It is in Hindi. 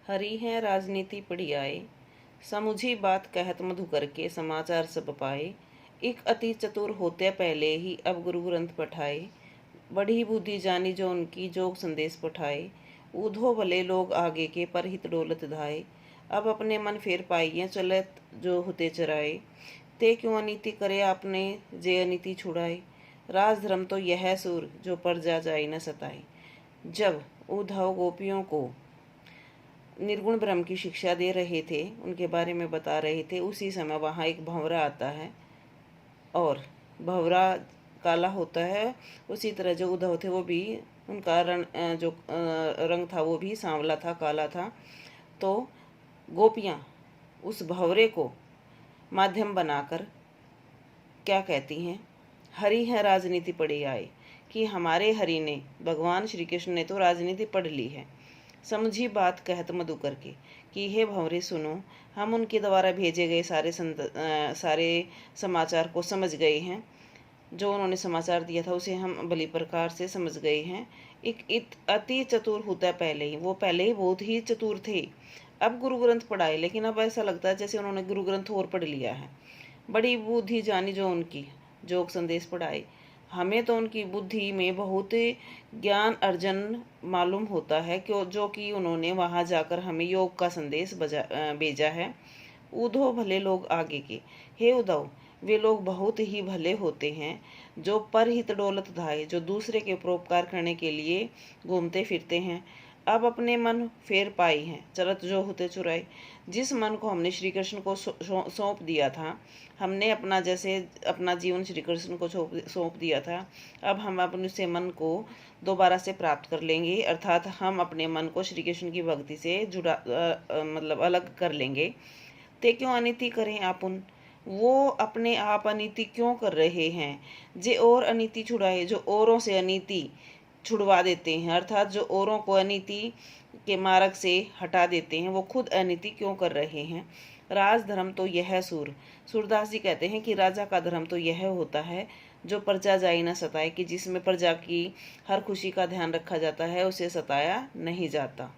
हरी है राजनीति पढ़ी आए, समुझी बात कहत मधुकर के समाचार सब पाए। एक अति चतुर होते पहले ही अब गुरु ग्रंथ पठाए। बड़ी बुद्धि जानी जो उनकी जोग संदेश पठाए। ऊधो भले लोग आगे के पर हित डोलत धाए। अब अपने मन फेर पाइए चलत जो होते चराए। ते क्यों अनीति करे आपने जे अनीति छुड़ाए। राज धर्म तो यह सुर जो प्रजा जाए न सताए। जब उद्धव गोपियों को निर्गुण ब्रह्म की शिक्षा दे रहे थे, उनके बारे में बता रहे थे, उसी समय वहाँ एक भंवरा आता है और भंवरा काला होता है। उसी तरह जो उद्धव थे वो भी उनका रंग था वो भी सांवला था, काला था। तो गोपियाँ उस भंवरे को माध्यम बनाकर क्या कहती हैं, हरि है राजनीति पढ़ी आए, कि हमारे हरि ने, भगवान श्री कृष्ण ने तो राजनीति पढ़ ली है। समझी बात कहत मधुकर के, कि हे भंवरे सुनो, हम उनके द्वारा भेजे गए सारे समाचार को समझ गए हैं। जो उन्होंने समाचार दिया था उसे हम भली प्रकार से समझ गए हैं। एक अति चतुर होता है पहले ही, वो पहले ही बहुत ही चतुर थे। अब गुरु ग्रंथ पढ़ाए, लेकिन अब ऐसा लगता है जैसे उन्होंने गुरु ग्रंथ और पढ़ लिया है। बड़ी बुद्धि जानी जो उनकी जोग संदेश पढ़ाए। हमें तो उनकी बुद्धि में बहुत ज्ञान अर्जन मालूम होता है, क्यों जो कि उन्होंने वहाँ जाकर हमें योग का संदेश भेजा है। उद्धव भले लोग आगे के, हे उद्धव, वे लोग बहुत ही भले होते हैं जो परहित डोलत धाए, जो दूसरे के परोपकार करने के लिए घूमते फिरते हैं। अब अपने मन फेर पाई हैं चलत जो होते चुराए। जिस मन को हमने श्री कृष्ण को सौंप दिया था, हमने अपना जीवन श्री कृष्ण को सौंप दिया था, अब हम अपने से मन को दोबारा से प्राप्त कर लेंगे, अर्थात हम अपने मन को श्री कृष्ण की भक्ति से मतलब अलग कर लेंगे। ते क्यों अनिति करें आपुन, वो अपने आप अनीति क्यों कर रहे हैं। जे और अनीति छुड़ाए, जो औरों से अनीति छुड़वा देते हैं, अर्थात जो औरों को अनीति के मार्ग से हटा देते हैं, वो खुद अनीति क्यों कर रहे हैं। राज धर्म तो यह सूरदास जी कहते हैं कि राजा का धर्म तो यह होता है जो प्रजा जाई न सताए, कि जिसमें प्रजा की हर खुशी का ध्यान रखा जाता है, उसे सताया नहीं जाता।